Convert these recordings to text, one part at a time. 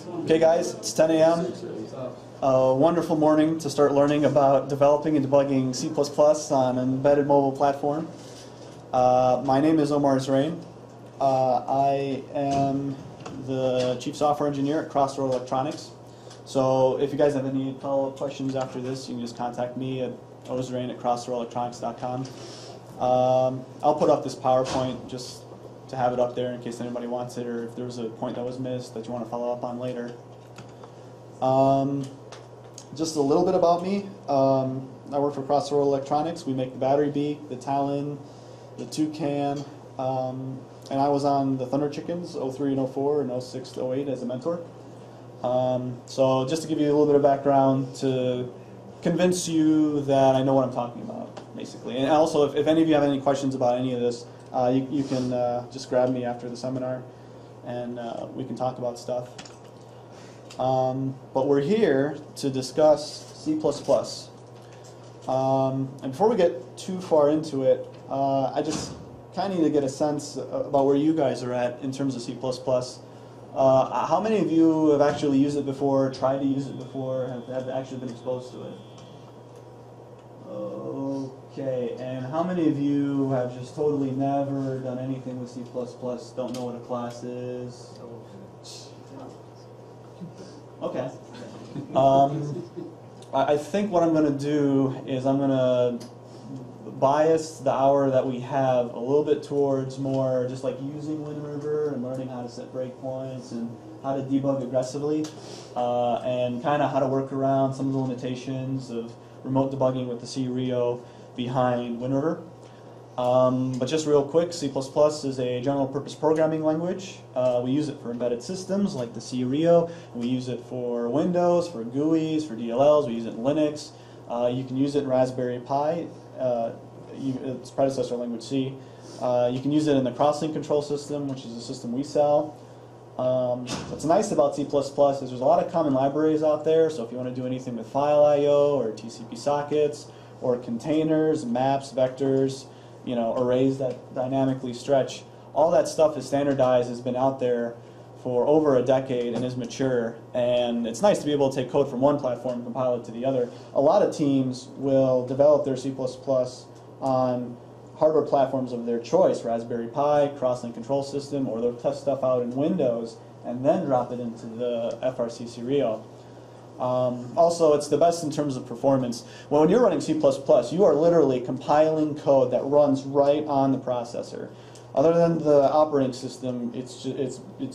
Okay guys, it's 10 a.m. A wonderful morning to start learning about developing and debugging C++ on an embedded mobile platform. My name is Omar Zrain. I am the Chief Software Engineer at Crossroad Electronics. So if you guys have any follow-up questions after this, you can just contact me at ozrain@crossroadelectronics.com. I'll put up this PowerPoint just to have it up there in case anybody wants it, or if there was a point that was missed that you want to follow up on later. Just a little bit about me. I work for Crossroad Electronics. We make the Battery Bee, the Talon, the Toucan, and I was on the Thunder Chickens 03 and 04 and 06 to 08 as a mentor. So just to give you a little bit of background to convince you that I know what I'm talking about, basically. And also, if any of you have any questions about any of this, you can just grab me after the seminar, and we can talk about stuff. But we're here to discuss C++. And before we get too far into it, I just kind of need to get a sense about where you guys are at in terms of C++. How many of you have actually used it before, tried to use it before, have actually been exposed to it? Okay, and how many of you have just totally never done anything with C++, don't know what a class is? Okay. I think what I'm going to do is I'm going to bias the hour that we have a little bit towards more just like using WinRiver and learning how to set breakpoints and how to debug aggressively, and kind of how to work around some of the limitations of remote debugging with the C-Rio behind WinRiver. But just real quick, C++ is a general purpose programming language. We use it for embedded systems like the C-Rio. We use it for Windows, for GUIs, for DLLs. We use it in Linux. You can use it in Raspberry Pi, its predecessor language C. You can use it in the crosslink control system, which is a system we sell. What's nice about C++ is there's a lot of common libraries out there, so if you want to do anything with file I/O or TCP sockets or containers, maps, vectors, arrays that dynamically stretch, all that stuff is standardized, has been out there for over a decade and is mature, and it's nice to be able to take code from one platform and compile it to the other. A lot of teams will develop their C++ on hardware platforms of their choice, Raspberry Pi, crosslink control system, or they'll test stuff out in Windows and then drop it into the FRC C-Rio. Also, it's the best in terms of performance. When you're running C++, you are literally compiling code that runs right on the processor. Other than the operating system, it's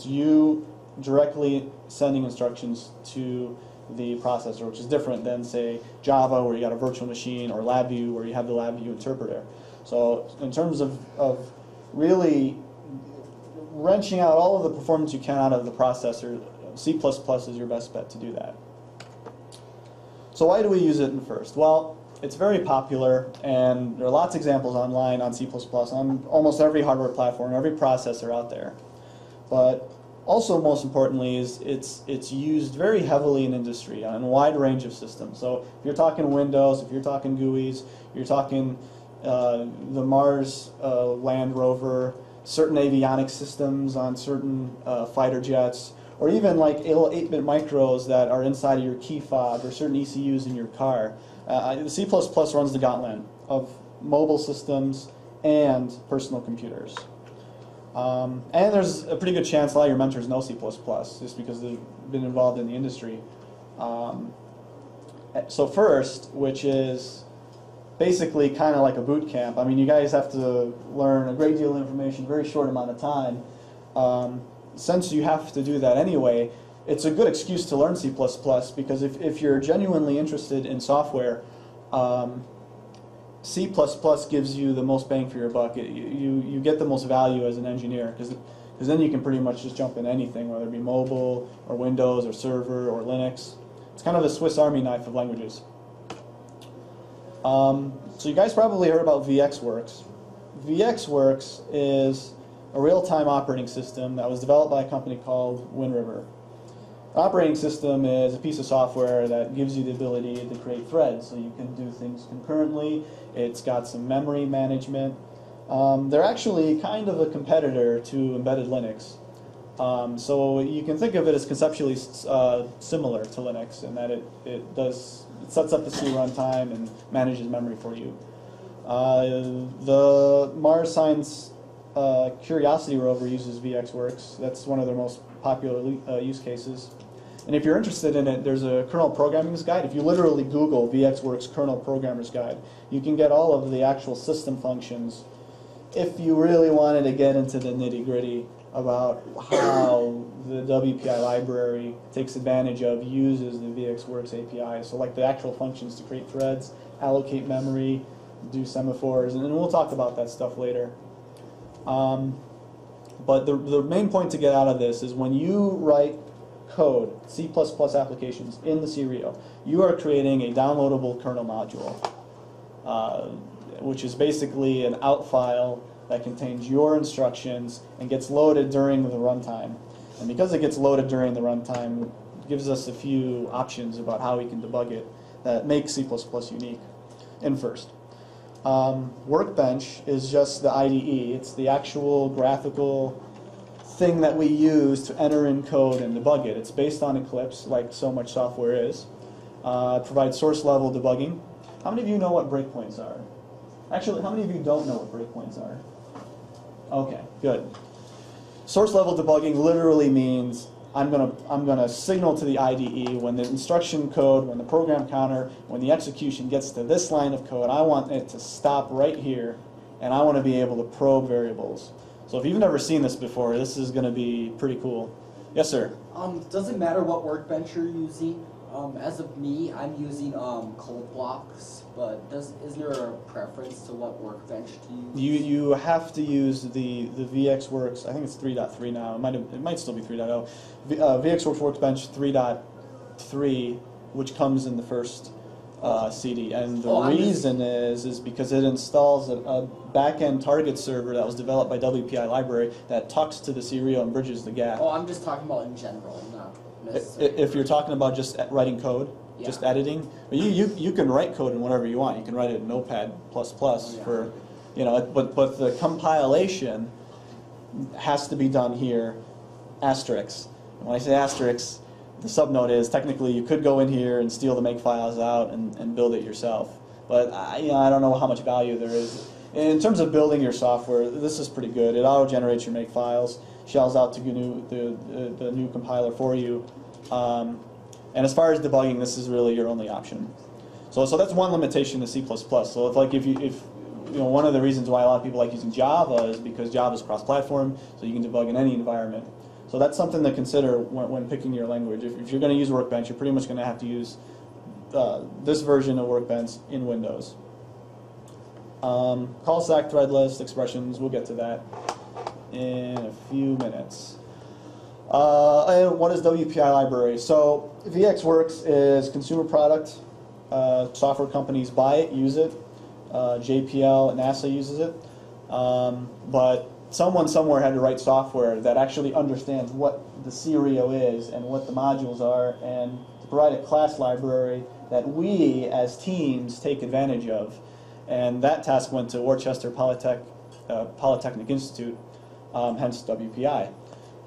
you directly sending instructions to the processor, which is different than, say, Java, where you got a virtual machine, or LabVIEW, where you have the LabVIEW interpreter. So in terms of really wrenching out all of the performance you can out of the processor, C++ is your best bet to do that. So why do we use it in FIRST? Well, it's very popular, and there are lots of examples online on C++ on almost every hardware platform, every processor out there. But also, most importantly, is it's used very heavily in industry on a wide range of systems. So if you're talking Windows, if you're talking GUIs, you're talking the Mars Land Rover, certain avionics systems on certain fighter jets, or even like little 8-bit micros that are inside of your key fob or certain ECUs in your car. C++ runs the gauntlet of mobile systems and personal computers. And there's a pretty good chance a lot of your mentors know C++, just because they've been involved in the industry. So FIRST, which is basically kind of like a boot camp. I mean, you guys have to learn a great deal of information in a very short amount of time. Since you have to do that anyway, it's a good excuse to learn C++, because if you're genuinely interested in software, C++ gives you the most bang for your buck. You get the most value as an engineer, because then you can pretty much just jump in anything, whether it be mobile, or Windows, or server, or Linux. It's kind of the Swiss Army knife of languages. So you guys probably heard about VxWorks. VxWorks is a real-time operating system that was developed by a company called WinRiver. An operating system is a piece of software that gives you the ability to create threads, so you can do things concurrently. It's got some memory management. They're actually kind of a competitor to embedded Linux. So you can think of it as conceptually similar to Linux in that it sets up the C runtime and manages memory for you. The Mars Science Curiosity rover uses VxWorks. That's one of their most popular use cases. And if you're interested in it, there's a kernel programming's guide. If you literally Google VxWorks kernel programmer's guide, you can get all of the actual system functions if you really wanted to get into the nitty-gritty about how the Wpi library takes advantage of, uses the VxWorks API. So like the actual functions to create threads, allocate memory, do semaphores, and we'll talk about that stuff later. But the main point to get out of this is when you write code, C++ applications in the CRIO, you are creating a downloadable kernel module, which is basically an out file that contains your instructions and gets loaded during the runtime. And because it gets loaded during the runtime, it gives us a few options about how we can debug it that make C++ unique. And first, Workbench is just the IDE. It's the actual graphical thing that we use to enter in code and debug it. It's based on Eclipse, like so much software is. It provides source level debugging. How many of you know what breakpoints are? Actually, how many of you don't know what breakpoints are? Okay, good. Source level debugging literally means I'm gonna signal to the IDE when the instruction code, when the program counter, when the execution gets to this line of code, I want it to stop right here, and I want to be able to probe variables. So if you've never seen this before, this is going to be pretty cool. Yes, sir? Does it matter what workbench you're using? As of me, I'm using code blocks, but is there a preference to what workbench to use? You have to use the VxWorks, I think it's 3.3 now, it might still be 3.0. VxWorks Workbench 3.3, which comes in the first CD, and the reason is because it installs a back-end target server that was developed by Wpi Library that talks to the CRIO and bridges the gap. Oh, I'm just talking about in general, not necessarily. If you're talking about just writing code, yeah, just editing, you can write code in whatever you want. You can write it in Notepad++ for, but the compilation has to be done here, asterisk. And when I say asterisk, the subnote is technically you could go in here and steal the make files out and build it yourself. But I don't know how much value there is. In terms of building your software, this is pretty good. It auto-generates your make files, shells out to the new compiler for you. And as far as debugging, this is really your only option. So that's one limitation to C++. So if one of the reasons why a lot of people like using Java is because Java is cross-platform, so you can debug in any environment. So that's something to consider when picking your language. If you're going to use Workbench, you're pretty much going to have to use this version of Workbench in Windows. Call stack, thread list, expressions, we'll get to that in a few minutes. And what is Wpi Library? So VxWorks is consumer product. Software companies buy it, use it. JPL and NASA uses it. But someone somewhere had to write software that actually understands what the CRIO is and what the modules are, and to provide a class library that we as teams take advantage of. And that task went to Worcester Polytechnic Institute, hence WPI.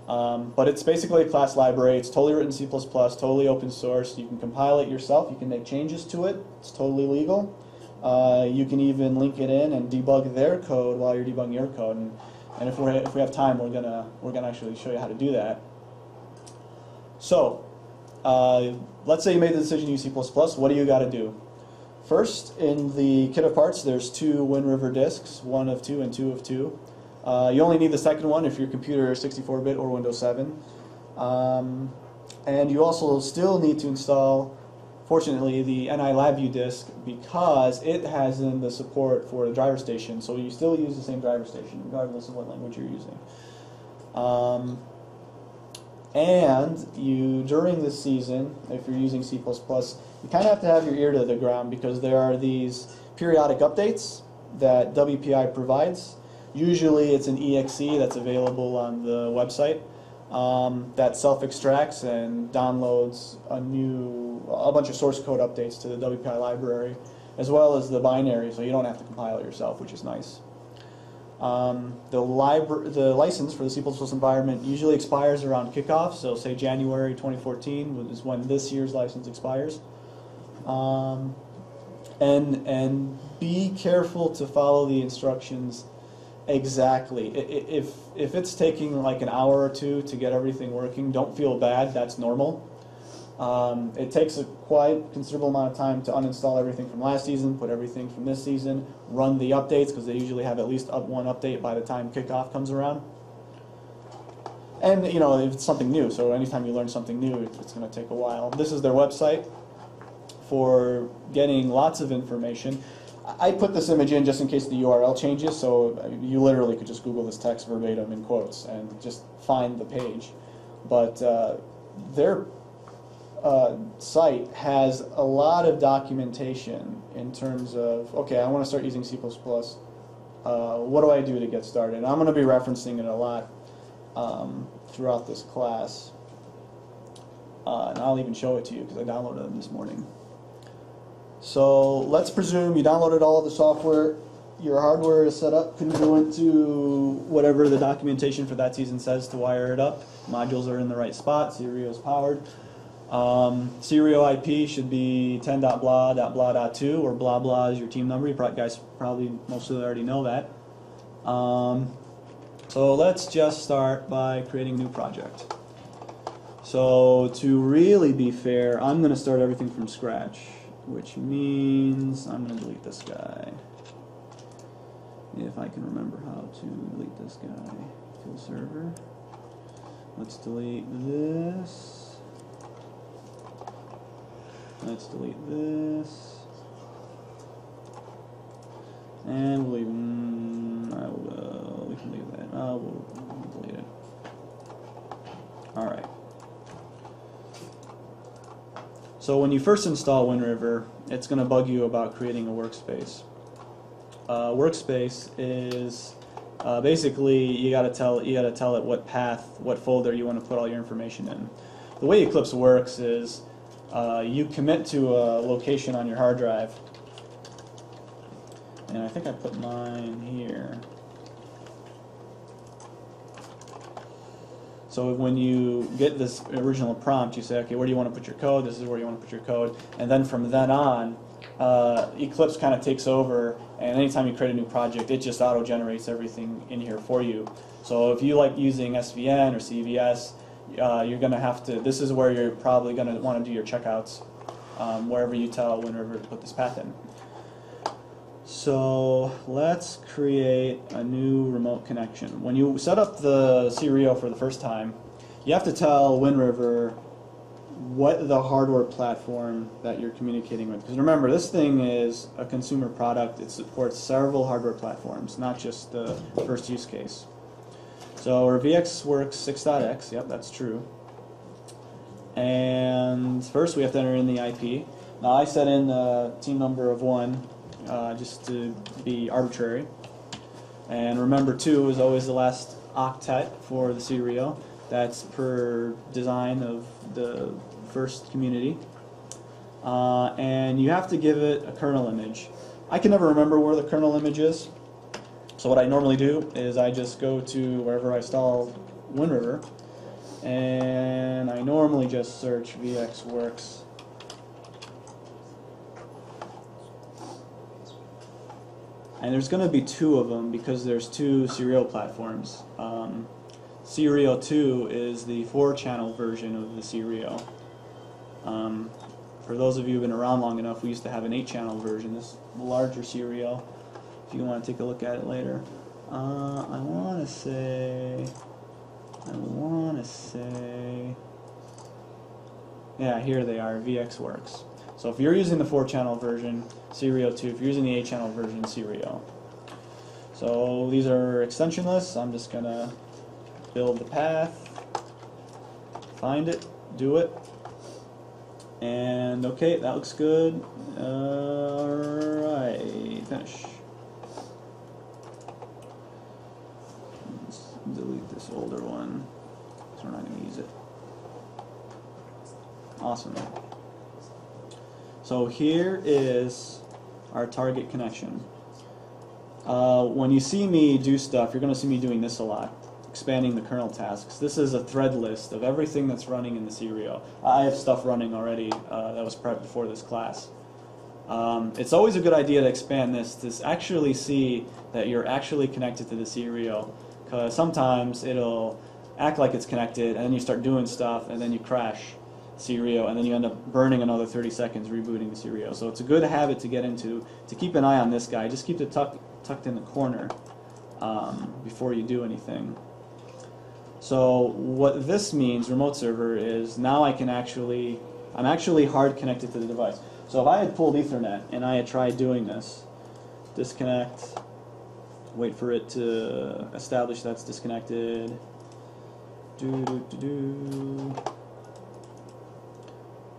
But it's basically a class library. It's totally written in C++, totally open source. You can compile it yourself. You can make changes to it. It's totally legal. You can even link it in and debug their code while you're debugging your code. And if we have time, we're gonna actually show you how to do that. So, let's say you made the decision to use C++. What do you got to do? First, in the kit of parts, there's two WinRiver disks, 1 of 2 and 2 of 2. You only need the second one if your computer is 64-bit or Windows 7. And you also still need to install, fortunately, the NI LabVIEW disk because it has in the support for the driver station. So you still use the same driver station regardless of what language you're using. And you, during this season, if you're using C++, you kind of have to have your ear to the ground because there are these periodic updates that WPI provides. Usually it's an exe that's available on the website that self-extracts and downloads a bunch of source code updates to the WPI library, as well as the binary, so you don't have to compile it yourself, which is nice. The license for the C++ environment usually expires around kickoff, so say January 2014 is when this year's license expires. And be careful to follow the instructions exactly. If it's taking like an hour or two to get everything working, don't feel bad, that's normal. It takes a quite considerable amount of time to uninstall everything from last season, put everything from this season, run the updates, because they usually have at least one update by the time kickoff comes around. And you know, if it's something new, so anytime you learn something new, it's going to take a while. This is their website for getting lots of information. I put this image in just in case the URL changes, so you literally could just Google this text verbatim in quotes and just find the page. But their site has a lot of documentation in terms of, okay, I want to start using C++. What do I do to get started? And I'm going to be referencing it a lot throughout this class. And I'll even show it to you because I downloaded them this morning. So let's presume you downloaded all of the software, your hardware is set up, congruent to whatever the documentation for that season says to wire it up. Modules are in the right spot, Serial is powered. Serial IP should be 10.blah.blah.2, or blah blah is your team number. You guys probably mostly already know that. So let's just start by creating a new project. So to really be fair, I'm going to start everything from scratch, which means I'm going to delete this guy. If I can remember how to delete this guy. Field server. Let's delete this. Let's delete this. And we'll even, we can leave that. We'll delete it. Alright. So when you first install WinRiver, it's going to bug you about creating a workspace. Workspace is basically you got to tell it what path, what folder you want to put all your information in. The way Eclipse works is you commit to a location on your hard drive, and I think I put mine here. So when you get this original prompt, you say, okay, where do you want to put your code? This is where you want to put your code. And then from then on, Eclipse kind of takes over, and anytime you create a new project, it just auto-generates everything in here for you. So if you like using SVN or CVS, you're going to have to, this is where you're probably going to want to do your checkouts, wherever you tell WinRiver to put this path in. So let's create a new remote connection. When you set up the Serial for the first time, you have to tell WinRiver what the hardware platform that you're communicating with. Because remember, this thing is a consumer product. It supports several hardware platforms, not just the first use case. So our VxWorks 6.x, yep, that's true. And first we have to enter in the IP. Now I set in the team number of 1. Just to be arbitrary. And remember 2 is always the last octet for the Serial. That's per design of the first community. And you have to give it a kernel image. I can never remember where the kernel image is. So what I normally do is I just go to wherever I install WinRiver, and I normally just search VxWorks. And there's going to be 2 of them because there's 2 Serial platforms. Serial 2 is the 4-channel version of the Serial. For those of you who've been around long enough, we used to have an 8-channel version, this larger Serial, if you want to take a look at it later. I want to say, yeah, here they are, VxWorks. So if you're using the 4-channel version, Serial 2. If you're using the 8-channel version, Serial. So these are extensionless. I'm just going to build the path, find it, do it, and okay, that looks good. Alright, finish. Let's delete this older one, because we're not going to use it. Awesome. So here is our target connection. when you see me do stuff, you're going to see me doing this a lot, expanding the kernel tasks. This is a thread list of everything that's running in the serial. I have stuff running already that was prepped before this class. It's always a good idea to expand this to actually see that you're actually connected to the serial, because sometimes it'll act like it's connected, and then you start doing stuff, and then you crash serial, and then you end up burning another 30 seconds rebooting the serial. So it's a good habit to get into, to keep an eye on this guy. Just keep it tucked in the corner before you do anything. So what this means, remote server, is now I'm actually hard connected to the device. So if I had pulled Ethernet and I had tried doing this, disconnect, wait for it to establish that's disconnected, wait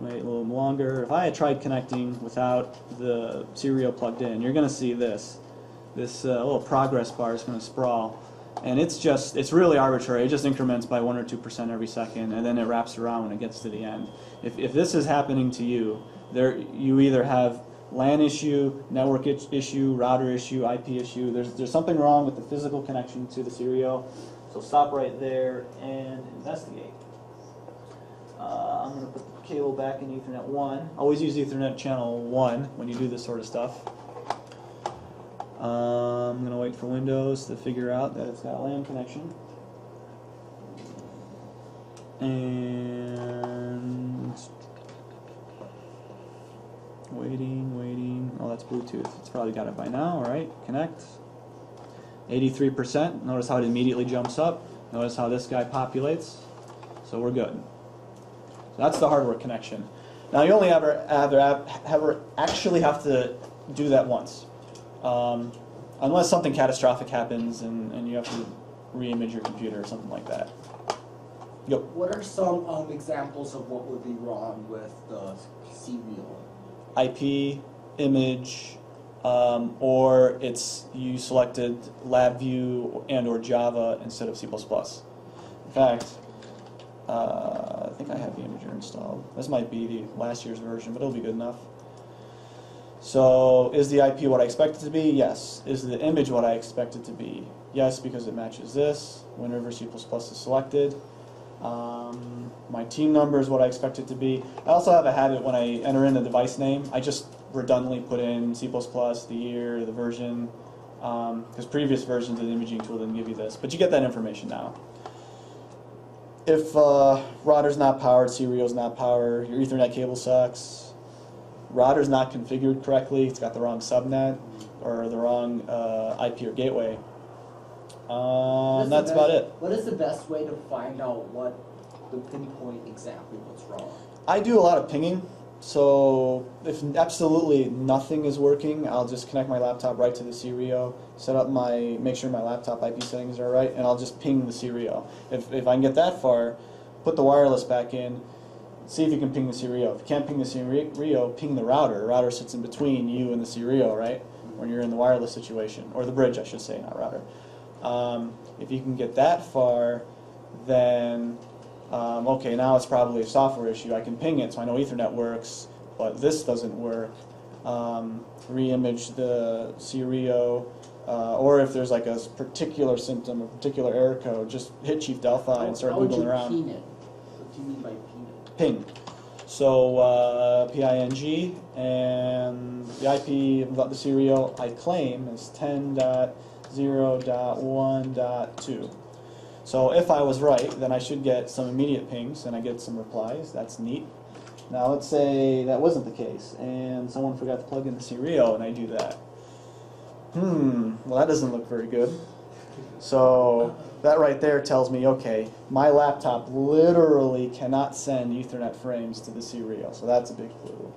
a little longer. If I had tried connecting without the serial plugged in, you're going to see this little progress bar is going to sprawl. And it's really arbitrary. It just increments by 1 or 2% every second, and then it wraps around when it gets to the end. If this is happening to you, you either have LAN issue, network issue, router issue, IP issue. There's something wrong with the physical connection to the serial. So stop right there and investigate. I'm going to put the cable back in Ethernet 1. Always use Ethernet channel 1 when you do this sort of stuff. I'm going to wait for Windows to figure out that it's got a LAN connection. And waiting. Oh, that's Bluetooth. It's probably got it by now. All right, connect. 83%. Notice how it immediately jumps up. Notice how this guy populates. So we're good. So that's the hardware connection. Now you only ever actually have to do that once. Unless something catastrophic happens and you have to re-image your computer or something like that. Yep. What are some examples of what would be wrong with the serial? IP, image, or you selected LabVIEW and or Java instead of C++. In fact, I think I have the imager installed. This might be the last year's version, but it'll be good enough. So, is the IP what I expect it to be? Yes. Is the image what I expect it to be? Yes, because it matches this. Whenever C++ is selected. My team number is what I expect it to be. I also have a habit when I enter in the device name, I just redundantly put in C++, the year, the version, because previous versions of the imaging tool didn't give you this. But you get that information now. If router's not powered, serial's not powered, your Ethernet cable sucks, router's not configured correctly, it's got the wrong subnet or the wrong IP or gateway. That's about it. What is the best way to find out what the pinpoint exactly what's wrong? I do a lot of pinging, so if absolutely nothing is working, I'll just connect my laptop right to the serial, make sure my laptop IP settings are right, and I'll just ping the serial. If I can get that far, put the wireless back in, see if you can ping the serial. If you can't ping the serial, ping the router. The router sits in between you and the serial, right? When you're in the wireless situation, or the bridge, I should say, not router. If you can get that far, then okay, now it's probably a software issue. I can ping it so I know Ethernet works, but this doesn't work. Re-image the serial, or if there's like a particular symptom, a particular error code, just hit Chief Delphi and start Googling around. Ping it? What do you mean by ping it? Ping. So PING, and the IP of the serial I claim is 10.0.1.2. So if I was right, then I should get some immediate pings and I get some replies. That's neat. Now let's say that wasn't the case and someone forgot to plug in the serial and I do that. Well, that doesn't look very good. So that right there tells me, okay, my laptop literally cannot send Ethernet frames to the serial. So that's a big clue.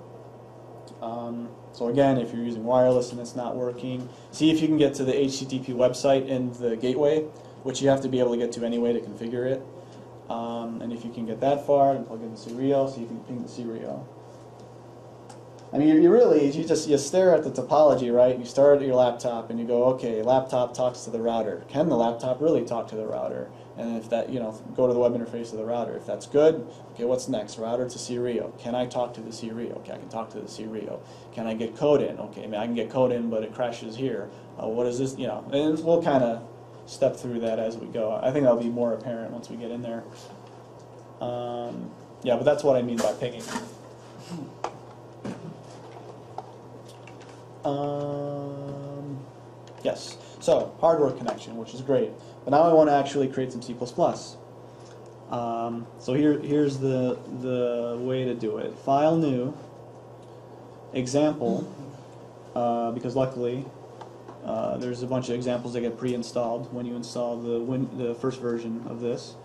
So again, if you're using wireless and it's not working, see if you can get to the HTTP website in the gateway, which you have to be able to get to anyway to configure it. And if you can get that far, and plug in the serial so you can ping the serial. I mean, you stare at the topology, right? You start at your laptop and you go, okay, laptop talks to the router. Can the laptop really talk to the router? And if that, go to the web interface of the router. If that's good, okay, what's next? Router to serial. Can I talk to the serial? Okay, I can talk to the serial. Can I get code in? Okay, I can get code in, but it crashes here. What is this? And we'll kind of step through that as we go. I think that'll be more apparent once we get in there. Yeah, but that's what I mean by pinging. Yes, so hardware connection, which is great. But now I want to actually create some C++. So here's the way to do it. File new, example, because luckily there's a bunch of examples that get pre-installed when you install the first version of this.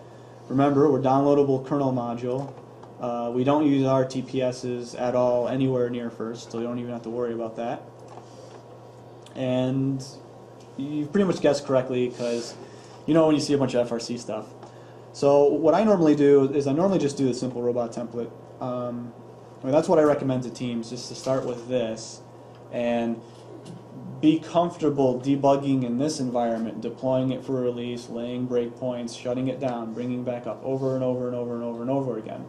Remember, we're downloadable kernel module. We don't use RTPSs at all anywhere near first, so you don't even have to worry about that. And you pretty much guessed correctly, because when you see a bunch of FRC stuff. So what I normally do is I normally just do the simple robot template. That's what I recommend to teams, just to start with this and be comfortable debugging in this environment, deploying it for release, laying breakpoints, shutting it down, bringing back up over and over and over and over and over again.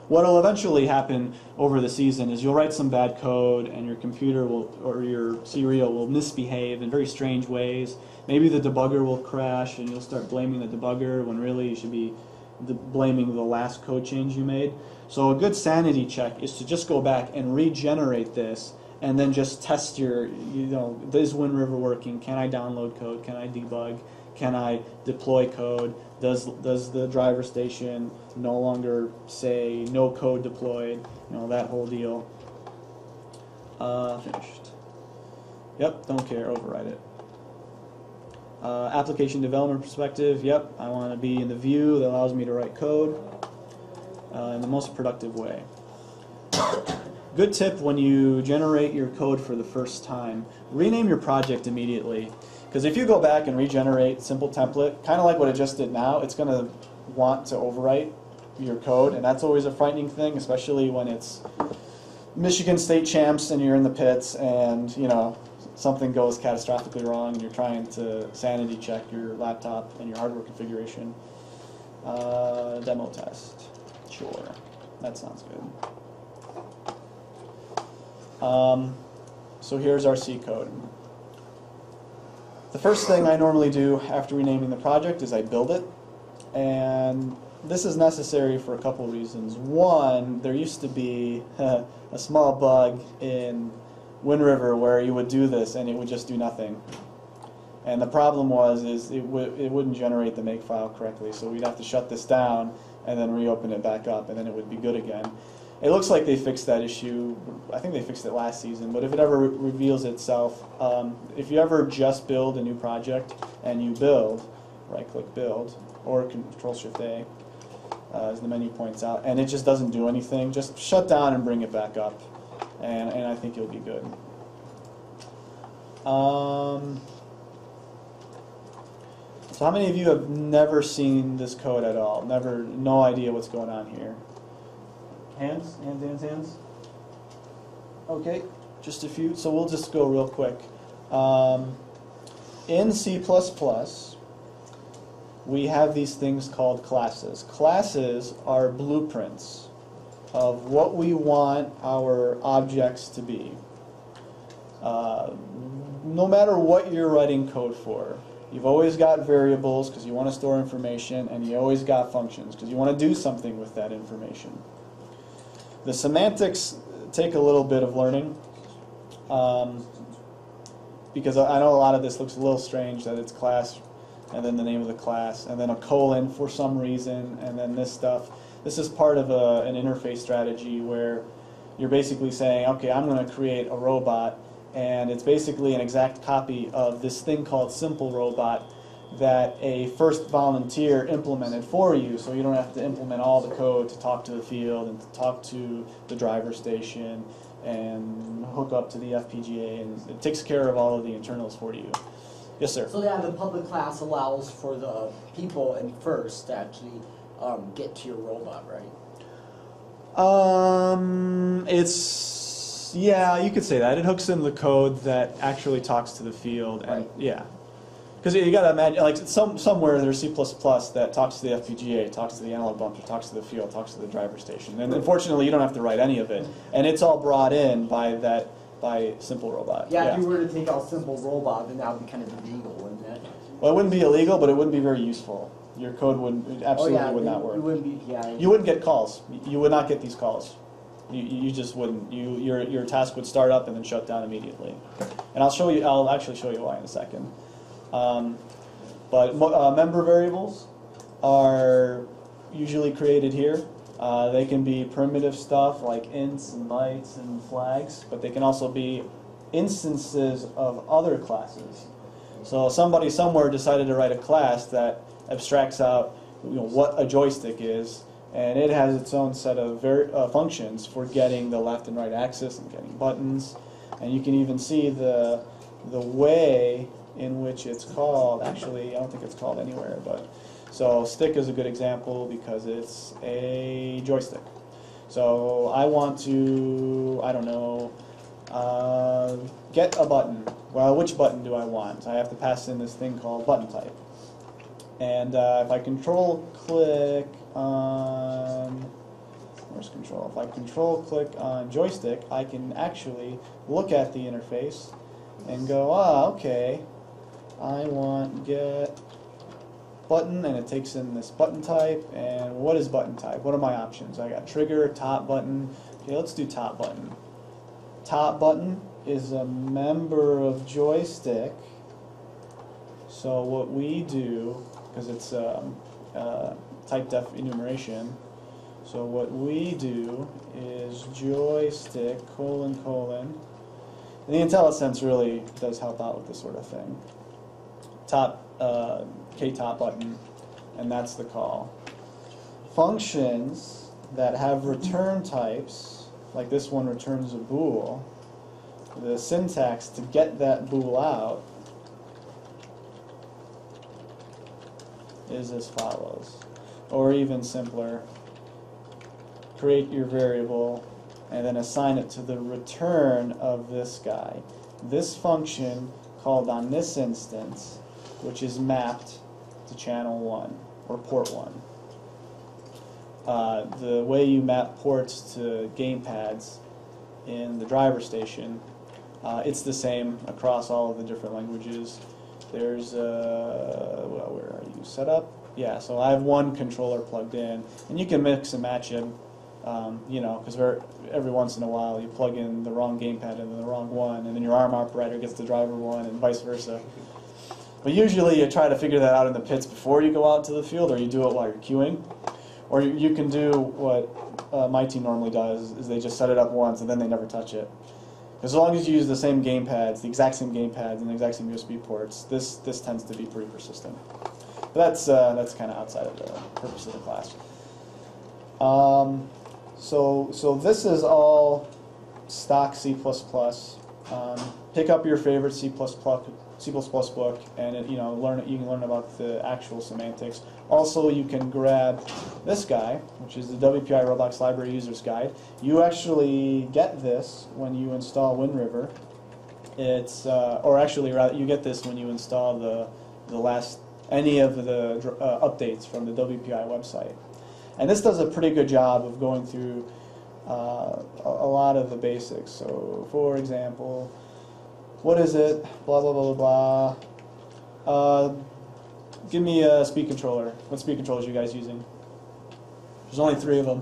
What will eventually happen over the season is you'll write some bad code and your computer will, or your serial will misbehave in very strange ways. Maybe the debugger will crash and you'll start blaming the debugger when really you should be blaming the last code change you made. So a good sanity check is to just go back and regenerate this and then just test your, is WinRiver working? Can I download code? Can I debug? Can I deploy code? Does the driver station no longer say no code deployed? That whole deal. Finished. Yep, don't care, override it. Application development perspective, yep, I want to be in the view that allows me to write code in the most productive way. Good tip when you generate your code for the first time, rename your project immediately. Because if you go back and regenerate simple template, kind of like what it just did now, it's going to want to overwrite your code, and that's always a frightening thing, especially when it's Michigan State champs and you're in the pits and something goes catastrophically wrong and you're trying to sanity check your laptop and your hardware configuration. Demo test. Sure. That sounds good. So here's our C code. The first thing I normally do after renaming the project is I build it, and this is necessary for a couple reasons. One, there used to be a small bug in WinRiver where you would do this and it would just do nothing. And the problem is it wouldn't generate the makefile correctly, so we'd have to shut this down and then reopen it back up, and then it would be good again. It looks like they fixed that issue. I think they fixed it last season, but if it ever reveals itself, if you ever just build a new project and you build, right-click build, or Control-Shift-A, as the menu points out, and it just doesn't do anything, just shut down and bring it back up, and I think you'll be good. So how many of you have never seen this code at all? No idea what's going on here? Hands? Hands, hands, hands? Okay, just a few. So we'll just go real quick. In C++, we have these things called classes. Classes are blueprints of what we want our objects to be. No matter what you're writing code for, you've always got variables because you want to store information, and you always got functions because you want to do something with that information. The semantics take a little bit of learning, because I know a lot of this looks a little strange, that it's class and then the name of the class and then a colon for some reason and then this stuff. This is part of an interface strategy where you're basically saying, okay, I'm going to create a robot, and it's basically an exact copy of this thing called simple robot that a first volunteer implemented for you, so you don't have to implement all the code to talk to the field and to talk to the driver station and hook up to the FPGA, and it takes care of all of the internals for you. Yes, sir? So yeah, the public class allows for the people in first to actually get to your robot, right? Yeah, you could say that. It hooks in the code that actually talks to the field, and right. yeah. Because you got to imagine, like somewhere there's C++ that talks to the FPGA, talks to the analog bumper, talks to the field, talks to the driver station. And unfortunately, you don't have to write any of it, and it's all brought in by Simple Robot. Yeah, if you were to take out Simple Robot, then that would be kind of illegal, wouldn't it? Well, it wouldn't be illegal, but it wouldn't be very useful. Your code would absolutely would not work. It wouldn't be, yeah. You wouldn't get calls. You would not get these calls. You just wouldn't. Your task would start up and then shut down immediately. And I'll actually show you why in a second. But member variables are usually created here. They can be primitive stuff like ints and bytes and flags, but they can also be instances of other classes. So somebody somewhere decided to write a class that abstracts out what a joystick is, and it has its own set of functions for getting the left and right axis and getting buttons. And you can even see the way in which it's called. Actually, I don't think it's called anywhere, but so stick is a good example because it's a joystick. So I want to, I don't know, get a button. Well, which button do I want? I have to pass in this thing called button type. And if I control click on, where's control? If I control click on joystick, I can actually look at the interface and go, okay, I want get button, and it takes in this button type. And what is button type? What are my options? I got trigger, top button. Okay, let's do top button. Top button is a member of joystick. So what we do, because it's type def enumeration, so what we do is joystick : and the IntelliSense really does help out with this sort of thing. Top K-top button, and that's the call. Functions that have return types, like this one returns a bool, the syntax to get that bool out is as follows. Or even simpler, create your variable and then assign it to the return of this guy. This function called on this instance, which is mapped to channel 1 or port 1. The way you map ports to Gamepads in the driver station, it's the same across all of the different languages. There's, well, where are you? Set up? Yeah, so I have one controller plugged in, and you can mix and match them, you know, because every once in a while you plug in the wrong gamepad into the wrong one, and then your ARM operator gets the driver one, and vice versa. But usually you try to figure that out in the pits before you go out to the field, or you do it while you're queuing. Or you can do what my team normally does, is they just set it up once and then they never touch it. As long as you use the same gamepads, the exact same gamepads and the exact same USB ports, this tends to be pretty persistent. But that's kind of outside of the purpose of the class. So this is all stock C++. Pick up your favorite C++ book, and you can learn about the actual semantics. Also, you can grab this guy, which is the Wpi Library User's Guide. You actually get this when you install WinRiver. It's or actually, rather, you get this when you install any of the updates from the WPI website. And this does a pretty good job of going through a lot of the basics. So, for example, what is it? Blah, blah, blah, blah, blah. Give me a speed controller. What speed controllers are you guys using? There's only 3 of them.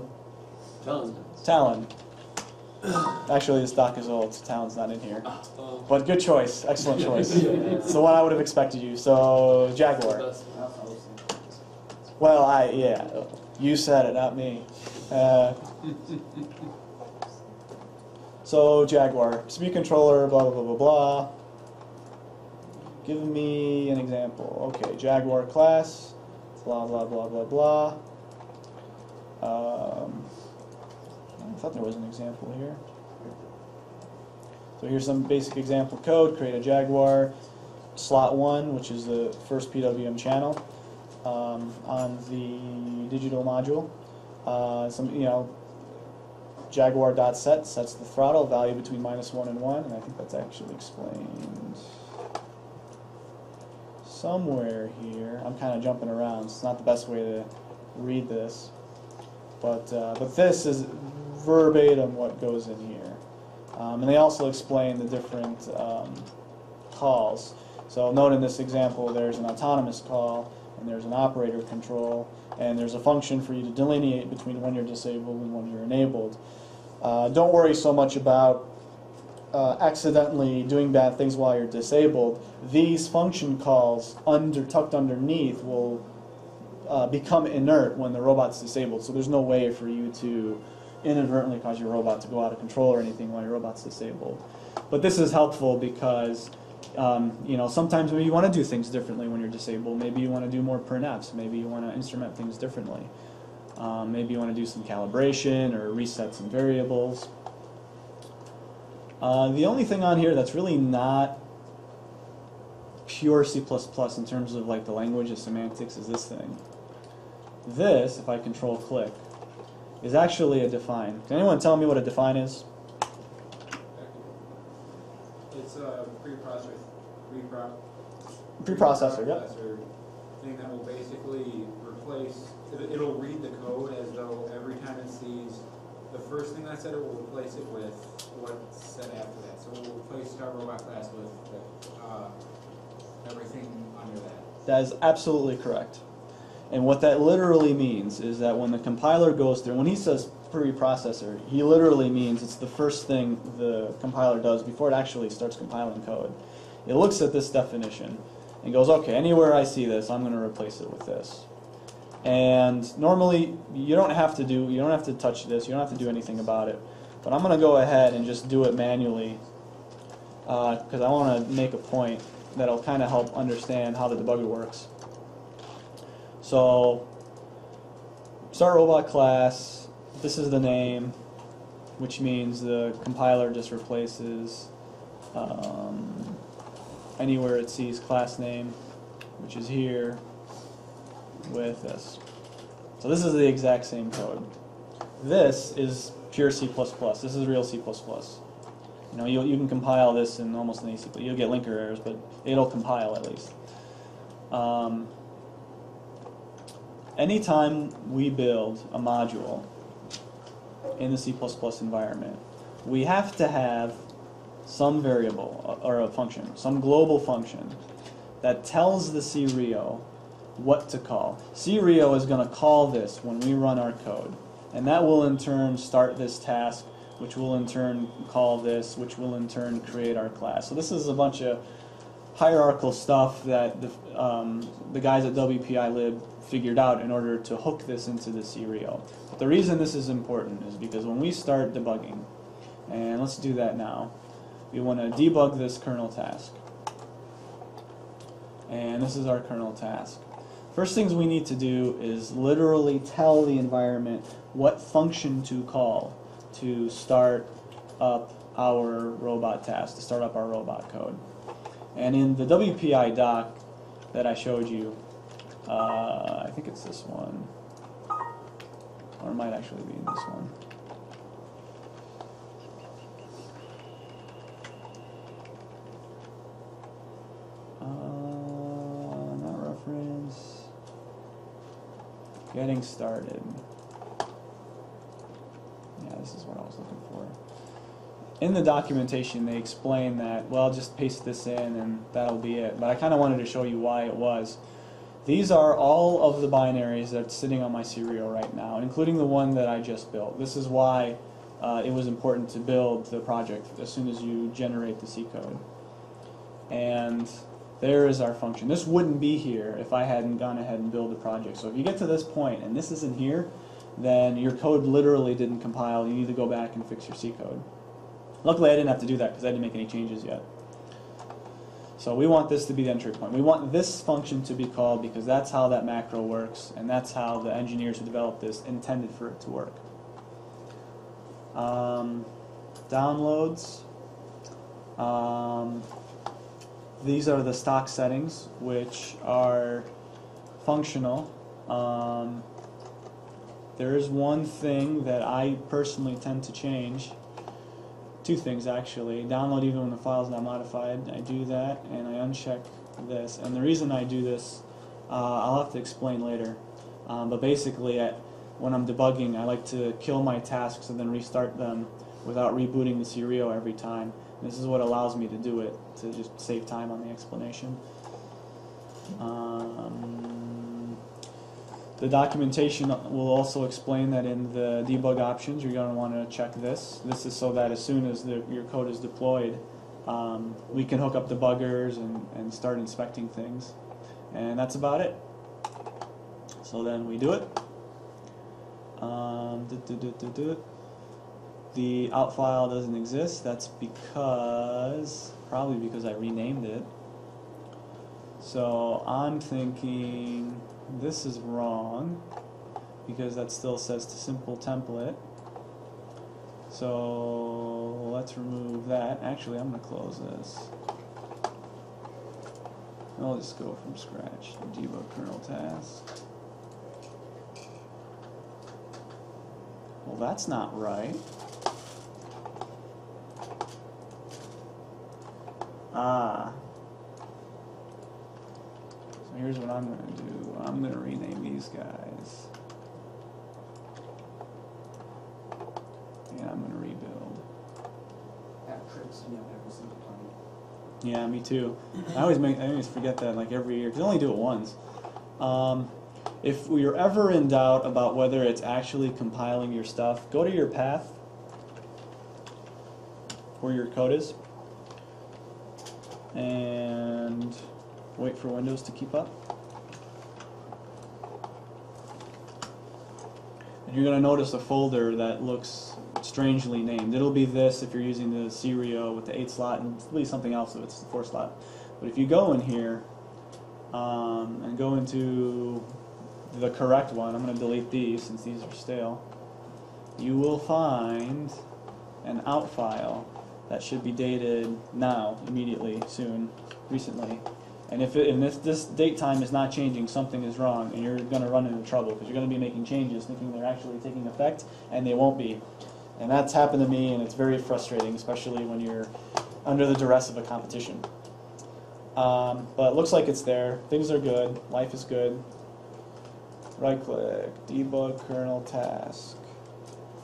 Talon. Actually, this doc is old, so Talon's not in here. But good choice. Excellent choice. It's the one I would have expected you. So, Jaguar. Well, yeah. You said it, not me. So, Jaguar. Speed controller, blah, blah, blah, blah, blah. Give me an example. Okay, Jaguar class, blah, blah, blah, blah, blah. I thought there was an example here. So here's some basic example code. Create a Jaguar, slot 1, which is the first PWM channel on the digital module. Jaguar.set sets the throttle value between -1 and 1, and I think that's actually explained somewhere here. I'm kind of jumping around, so it's not the best way to read this. But this is verbatim what goes in here. And they also explain the different calls. So note in this example there's an autonomous call, and there's an operator control, and there's a function for you to delineate between when you're disabled and when you're enabled. Don't worry so much about accidentally doing bad things while you're disabled. These function calls tucked underneath will become inert when the robot's disabled, so there's no way for you to inadvertently cause your robot to go out of control or anything while your robot's disabled. But this is helpful because you know, sometimes maybe you want to do things differently when you're disabled. Maybe you want to do more printfs. Maybe you want to instrument things differently. Maybe you want to do some calibration or reset some variables. The only thing on here that's really not pure C++ in terms of like the language of semantics is this thing. This, if I control click, is actually a define. Can anyone tell me what a define is? It's a preprocessor, yep. Thing that will basically replace, it'll read the code as though every time it sees the first thing I said, it will replace it with what's said after that. So it will replace Start Robot class with everything under that. That is absolutely correct. And what that literally means is that when the compiler goes through, when he says preprocessor, he literally means it's the first thing the compiler does before it actually starts compiling code. It looks at this definition and goes, okay, anywhere I see this, I'm going to replace it with this. And normally, you don't have to touch this, you don't have to do anything about it. But I'm going to go ahead and just do it manually because I want to make a point that'll kind of help understand how the debugger works. So, start robot class, this is the name, which means the compiler just replaces anywhere it sees class name, which is here, with this. So this is the exact same code. This is pure C++. This is real C++. You know, you can compile this in almost any C++. You'll get linker errors, but it'll compile at least. Anytime we build a module in the C++ environment, we have to have some variable or a function, some global function that tells the cREO what to call. cREO is going to call this when we run our code, and that will in turn start this task, which will in turn call this, which will in turn create our class. So this is a bunch of hierarchical stuff that the guys at Wpi Lib figured out in order to hook this into the cREO. But the reason this is important is because when we start debugging, and let's do that now, we want to debug this kernel task. And this is our kernel task. First things we need to do is literally tell the environment what function to call to start up our robot task, to start up our robot code. And in the WPI doc that I showed you, I think it's this one, or it might actually be this one. Not reference. Getting started. Yeah, this is what I was looking for. In the documentation, they explain that, well, just paste this in and that'll be it. But I kind of wanted to show you why it was. These are all of the binaries that's sitting on my cREO right now, including the one that I just built. This is why it was important to build the project as soon as you generate the C code. And there is our function. This wouldn't be here if I hadn't gone ahead and built the project. So if you get to this point and this isn't here, then your code literally didn't compile. You need to go back and fix your C code. Luckily, I didn't have to do that because I didn't make any changes yet. So we want this to be the entry point. We want this function to be called because that's how that macro works, and that's how the engineers who developed this intended for it to work. Downloads. These are the stock settings, which are functional. There is one thing that I personally tend to change. Two things actually. Download even when the file is not modified. I do that, and I uncheck this. And the reason I do this, I'll have to explain later. But basically, when I'm debugging, I like to kill my tasks and then restart them without rebooting the serial every time. And this is what allows me to do it, to just save time on the explanation. The documentation will also explain that in the debug options, you're going to want to check this. This is so that as soon as your code is deployed, we can hook up debuggers and start inspecting things. And that's about it. So then we do it. The out file doesn't exist. That's probably because I renamed it. So I'm thinking this is wrong because that still says simple template. So let's remove that. Actually, I'm going to close this. I'll just go from scratch. Debug kernel task. Well, that's not right. So here's what I'm going to do. I'm going to rename these guys. And I'm going to rebuild. That trips me up every single time. Yeah, me too. I always forget that like every year, because I only do it once. If you're ever in doubt about whether it's actually compiling your stuff, go to your path where your code is and wait for Windows to keep up. And you're going to notice a folder that looks strangely named. It'll be this if you're using the serial with the 8 slot, and it'll be something else if it's the 4 slot. But if you go in here and go into the correct one, I'm going to delete these since these are stale, you will find an out file that should be dated now, immediately, soon, recently. And if this date time is not changing, something is wrong, and you're going to run into trouble because you're going to be making changes thinking they're actually taking effect, and they won't be. And that's happened to me, and it's very frustrating, especially when you're under the duress of a competition. But it looks like it's there. Things are good. Life is good. Right-click, debug kernel task,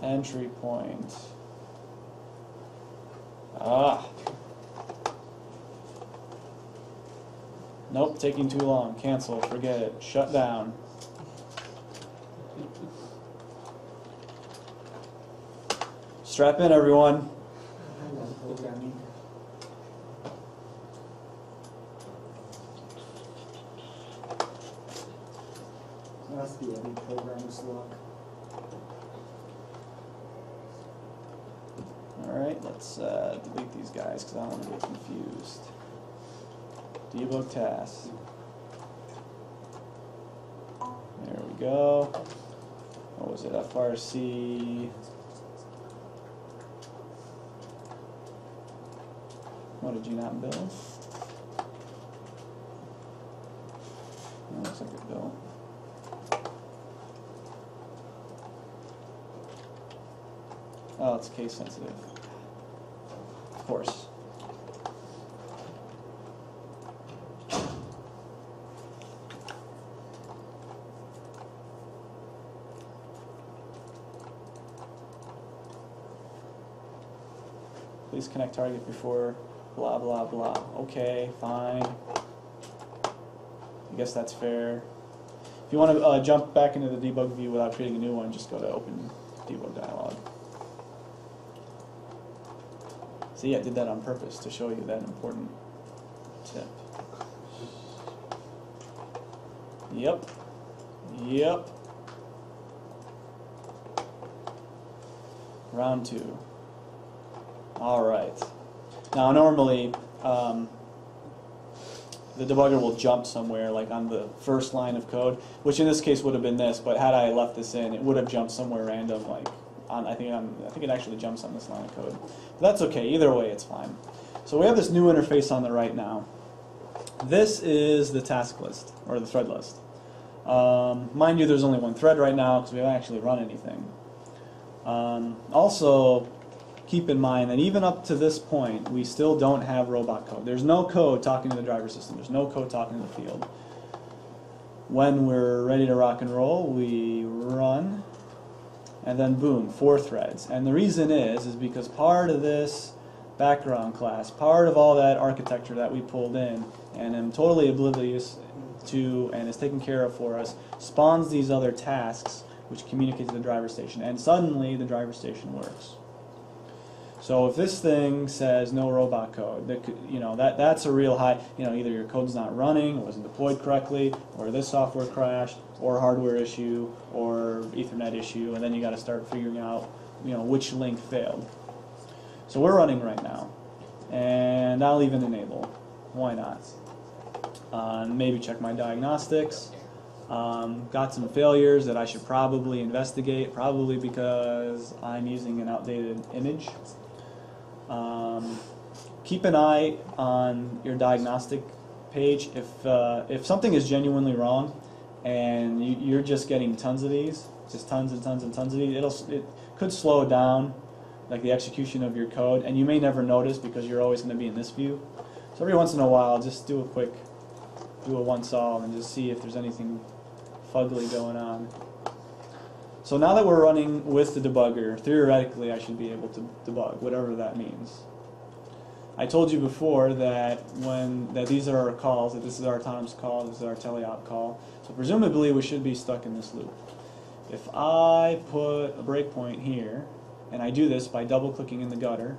entry point. Nope, taking too long. Cancel, forget it. Shut down. Strap in, everyone. I love programming. That must be every programmer's luck. Alright, let's delete these guys because I don't want to get confused. Debug task. There we go. What was it? FRC. What did you not build? That looks like it built. Oh, it's case sensitive. Of course. Please connect target before blah blah blah. Okay, fine. I guess that's fair. If you want to jump back into the debug view without creating a new one, just go to open debug dialog. See, I did that on purpose to show you that important tip. Yep. Yep. Round 2. All right. Now, normally, the debugger will jump somewhere, like on the first line of code, which in this case would have been this. But had I left this in, it would have jumped somewhere random, like I think it actually jumps on this line of code. But that's okay. Either way, it's fine. So we have this new interface on the right now. This is the task list, or the thread list. Mind you, there's only one thread right now because we haven't actually run anything. Also, keep in mind that even up to this point, we still don't have robot code. There's no code talking to the driver system. There's no code talking to the field. When we're ready to rock and roll, we run, and then boom, 4 threads. And the reason is because part of this background class, part of all that architecture that we pulled in, and am totally oblivious to and is taken care of for us, spawns these other tasks which communicate to the driver station, and suddenly the driver station works. So if this thing says no robot code, that's a real high. Either your code's not running, or wasn't deployed correctly, or this software crashed, or hardware issue, or Ethernet issue, and then you got to start figuring out, which link failed. So we're running right now, and I'll even enable. Why not? Maybe check my diagnostics. Got some failures that I should probably investigate, probably because I'm using an outdated image. Keep an eye on your diagnostic page. If something is genuinely wrong and you're just getting tons of these, just tons and tons and tons of these, it could slow down like the execution of your code, and you may never notice because you're always going to be in this view. So every once in a while, just do a once all and just see if there's anything fugly going on. So now that we're running with the debugger, theoretically I should be able to debug, whatever that means. I told you before that these are our calls, that this is our autonomous call, this is our teleop call. So presumably we should be stuck in this loop. If I put a breakpoint here, and I do this by double-clicking in the gutter,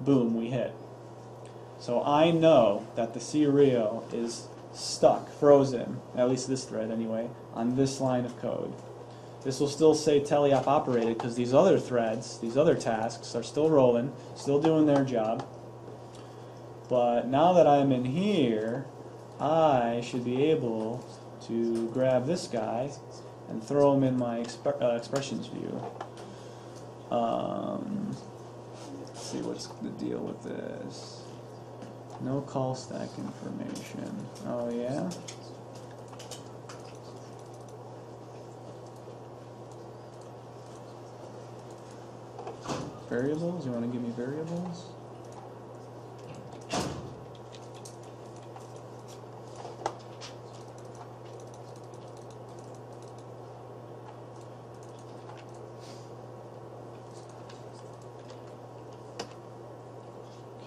boom, we hit. So I know that the serial is stuck, frozen, at least this thread anyway, on this line of code. This will still say teleop operated because these other threads, these other tasks are still rolling, still doing their job. But now that I'm in here, I should be able to grab this guy and throw him in my expressions view. Let's see what's the deal with this. No call stack information. Oh yeah? Variables? You want to give me variables?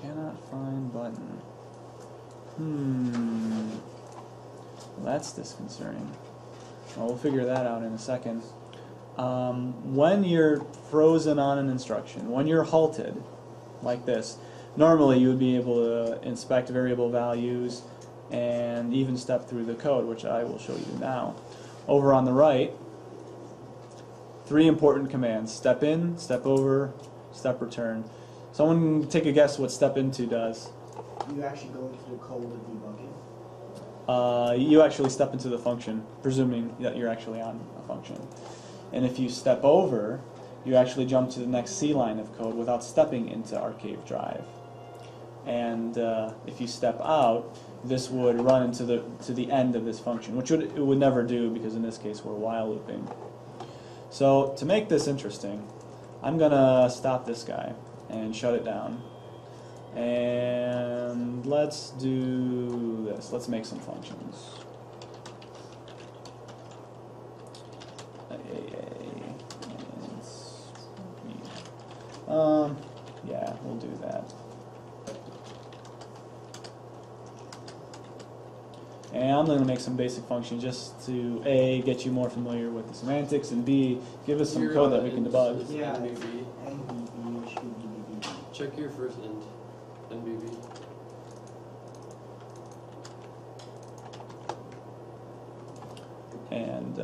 Cannot find button. Well, that's disconcerting. Well, we'll figure that out in a second. When you're frozen on an instruction, when you're halted, like this, normally you would be able to inspect variable values and even step through the code, which I will show you now. Over on the right, 3 important commands: step in, step over, step return. Someone take a guess what step into does. You actually go into the code of debugging. You actually step into the function, presuming that you're actually on a function. And if you step over, you actually jump to the next C line of code without stepping into Archive Drive. And if you step out, this would run into the end of this function, which it would never do because in this case we're while looping. So to make this interesting, I'm gonna stop this guy and shut it down. And let's do this. Let's make some functions. Yeah, we'll do that. And I'm going to make some basic functions just to A, get you more familiar with the semantics, and B, give us some code that we can debug. Yeah, NBB. NBB should be BB. Check your first int, NBB. And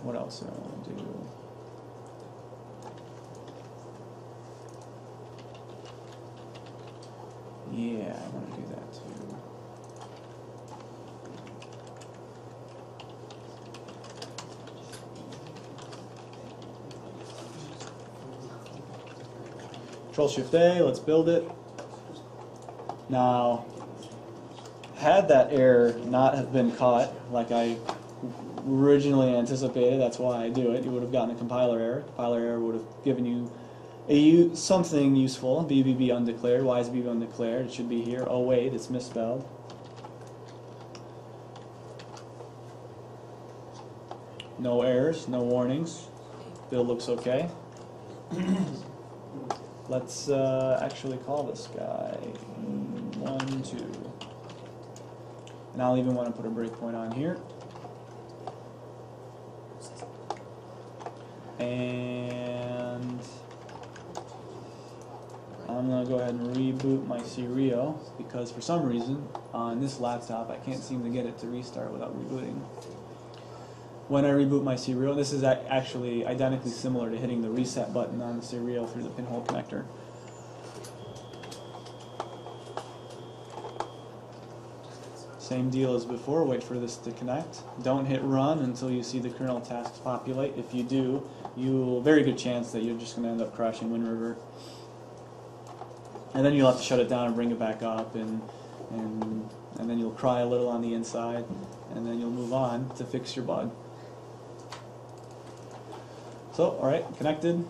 what else do I want to do? Yeah, I want to do that too. Control-Shift-A, let's build it. Now, had that error not have been caught, like I originally anticipated, that's why I do it, you would have gotten a compiler error. Compiler error would have given you Something useful, BBB undeclared. Why is BBB undeclared? It should be here. Oh wait, it's misspelled. No errors, no warnings. Build looks okay. Let's actually call this guy 1, 2. And I'll even want to put a breakpoint on here. And I'm going to go ahead and reboot my serial because for some reason on this laptop I can't seem to get it to restart without rebooting. When I reboot my serial, this is actually identically similar to hitting the reset button on the serial through the pinhole connector. Same deal as before, wait for this to connect. Don't hit run until you see the kernel tasks populate. If you do, very good chance that you're just going to end up crashing WinRiver. And then you'll have to shut it down and bring it back up, and then you'll cry a little on the inside, and then you'll move on to fix your bug. So, alright, connected,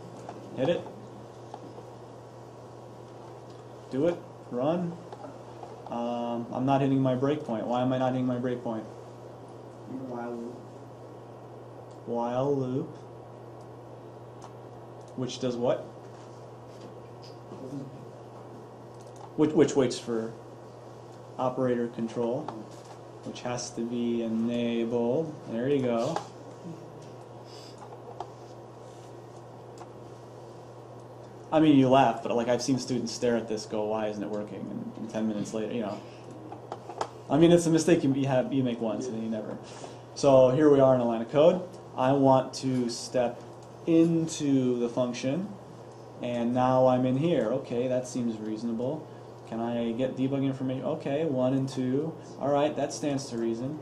hit it, do it, run. I'm not hitting my breakpoint. Why am I not hitting my breakpoint? While loop. While loop. Which does what? Which waits for operator control, which has to be enabled. There you go. I mean, you laugh, but like I've seen students stare at this, go, "Why isn't it working?" And 10 minutes later, you know. I mean, it's a mistake you make once, and then you never. So here we are in a line of code. I want to step into the function, and now I'm in here. Okay, that seems reasonable. Can I get debug information? Okay, 1 and 2. All right, that stands to reason.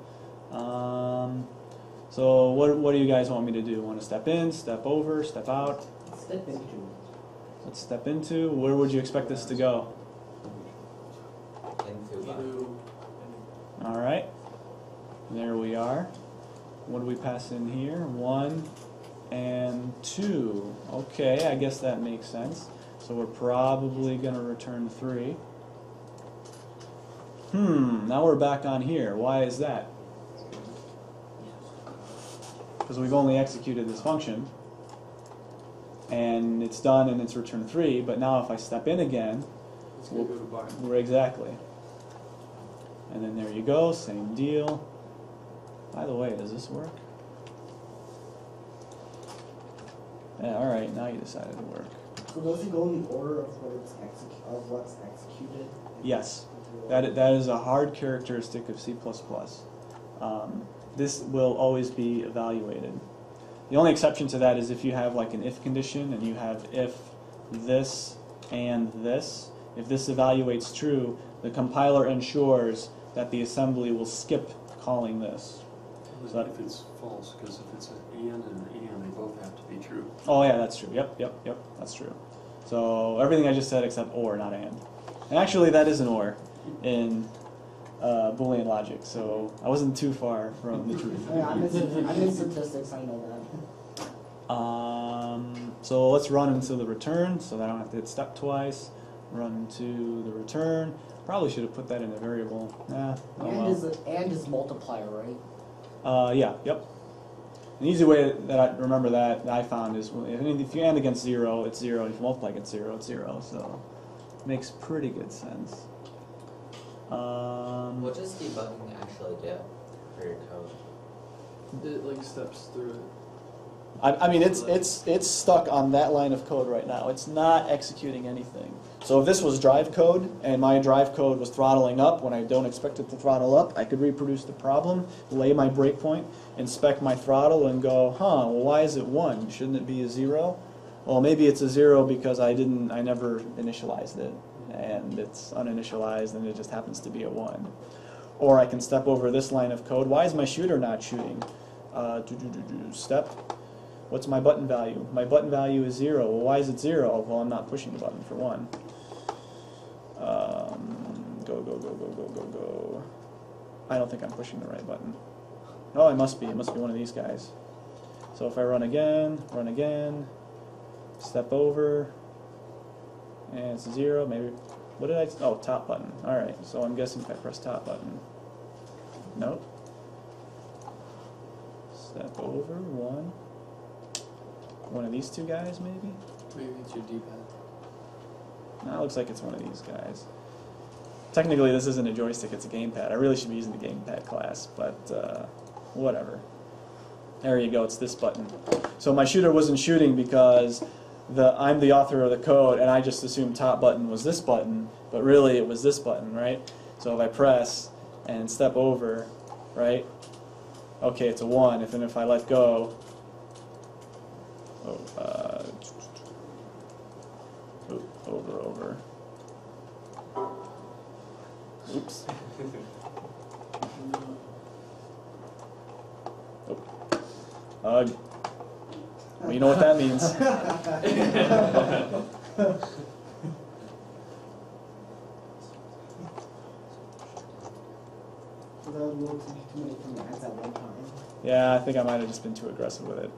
So what do you guys want me to do? Want to step in, step over, step out? Step into. Let's step into. Where would you expect this to go? Into. All right. There we are. What do we pass in here? 1 and 2. Okay, I guess that makes sense. So we're probably going to return 3. Now we're back on here. Why is that? Because we've only executed this function, and it's done and it's returned 3, but now if I step in again, It's going to go to bar. we're exactly. And then there you go, same deal. By the way, does this work? Yeah, alright, now you decided to work. So does it go in the order of what's executed? Yes, that is a hard characteristic of C++. This will always be evaluated. The only exception to that is if you have like an if condition and you have if this and this. If this evaluates true, the compiler ensures that the assembly will skip calling this. So If it's false, because if it's an and they both have to be true. Oh yeah, that's true. Yep, that's true. So everything I just said except or, not and. And actually that is an or in Boolean logic, so I wasn't too far from the truth. Yeah, I'm in statistics, I know that. So let's run into the return so that I don't have to hit step twice. Run to the return. Probably should have put that in a variable. Oh well. And is multiplier, right? Yeah, yep. An easy way that I remember that I found is if you AND against 0, it's 0. If you multiply against 0, it's 0. So it makes pretty good sense. What does debugging actually do for your code? It like steps through it. I mean, it's stuck on that line of code right now. It's not executing anything. So if this was drive code, and my drive code was throttling up when I don't expect it to throttle up, I could reproduce the problem, lay my breakpoint, inspect my throttle, and go, well, why is it 1? Shouldn't it be a 0? Well, maybe it's a 0 because I never initialized it, and it's uninitialized, and it just happens to be a 1. Or I can step over this line of code. Why is my shooter not shooting? Step. What's my button value? My button value is 0. Well, why is it 0? Well, I'm not pushing the button for 1. Go. I don't think I'm pushing the right button. Oh, I must be. It must be one of these guys. So if I run again, step over, And it's 0, maybe. What did I, oh, top button. Alright, so I'm guessing if I press top button. Nope. Step over, 1. One of these two guys, maybe? Maybe it's your D-pad. No, it looks like it's one of these guys. Technically, this isn't a joystick, it's a gamepad. I really should be using the gamepad class, but whatever. There you go, it's this button. So my shooter wasn't shooting because I'm the author of the code, and I just assumed top button was this button, but really it was this button, right? So if I press and step over, right? Okay, it's a 1. If I let go, over. Oops. Oh. Well, you know what that means. So that was a little too many commands at one time. Yeah, I think I might have just been too aggressive with it.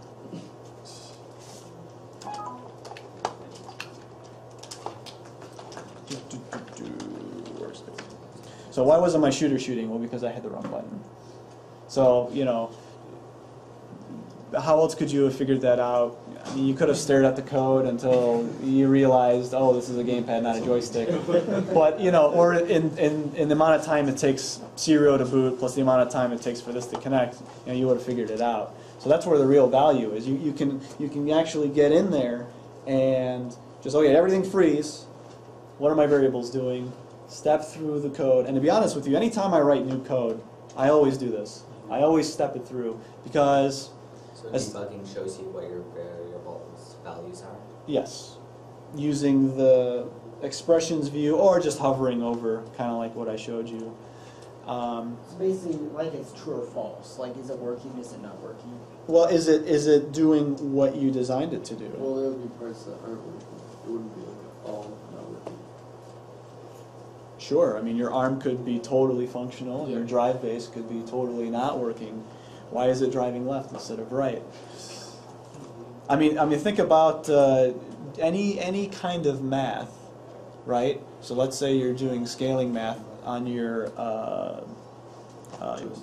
So why wasn't my shooter shooting? Well, because I had the wrong button. So, you know, how else could you have figured that out? I mean, you could have stared at the code until you realized, oh, this is a gamepad, not a joystick. But, you know, or in the amount of time it takes Serial to boot plus the amount of time it takes for this to connect, you know, you would have figured it out. So that's where the real value is. You can actually get in there and just, okay, everything freeze. What are my variables doing? Step through the code. And to be honest with you, anytime I write new code, I always do this. I always step it through because... So debugging shows you what your variables values are? Yes. Using the expressions view or just hovering over, kind of like what I showed you. So basically, like it's true or false. Like, is it working? Is it not working? Well, is it doing what you designed it to do? Well, it would be parts that aren't working. It wouldn't be like all not working. Sure. I mean, your ARM could be totally functional, and Yeah. your drive base could be totally not working. Why is it driving left instead of right? I mean, think about any kind of math, right? So let's say you're doing scaling math on your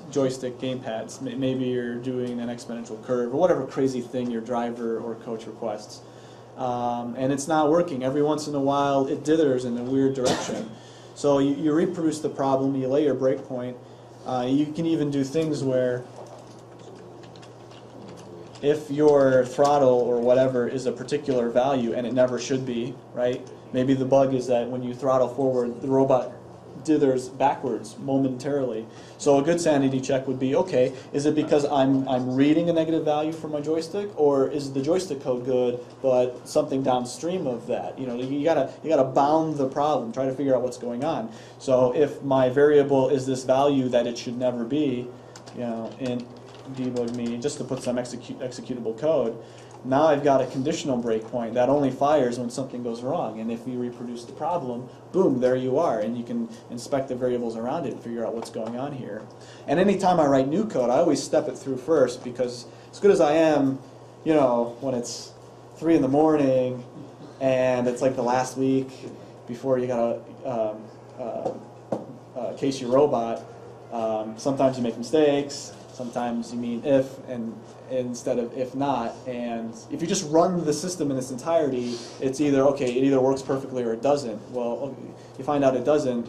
joystick gamepads. Maybe you're doing an exponential curve or whatever crazy thing your driver or coach requests, and it's not working. Every once in a while, it dithers in a weird direction. So you reproduce the problem. You lay your breakpoint. You can even do things where if your throttle or whatever is a particular value and it never should be, right? Maybe the bug is that when you throttle forward, the robot dithers backwards momentarily. So a good sanity check would be, okay, is it because I'm reading a negative value from my joystick, or is the joystick code good, but something downstream of that? You know, you gotta bound the problem, try to figure out what's going on. So if my variable is this value that it should never be, you know, in debug me, just to put some executable code, now I've got a conditional breakpoint that only fires when something goes wrong. And if you reproduce the problem, boom, there you are. And you can inspect the variables around it and figure out what's going on here. And anytime I write new code, I always step it through first, because as good as I am, you know, when it's 3 in the morning and it's like the last week before you gotta case your robot, sometimes you make mistakes. Sometimes you mean if and instead of if not, and if you just run the system in its entirety, it's either, okay, it either works perfectly or it doesn't. Well, you find out it doesn't,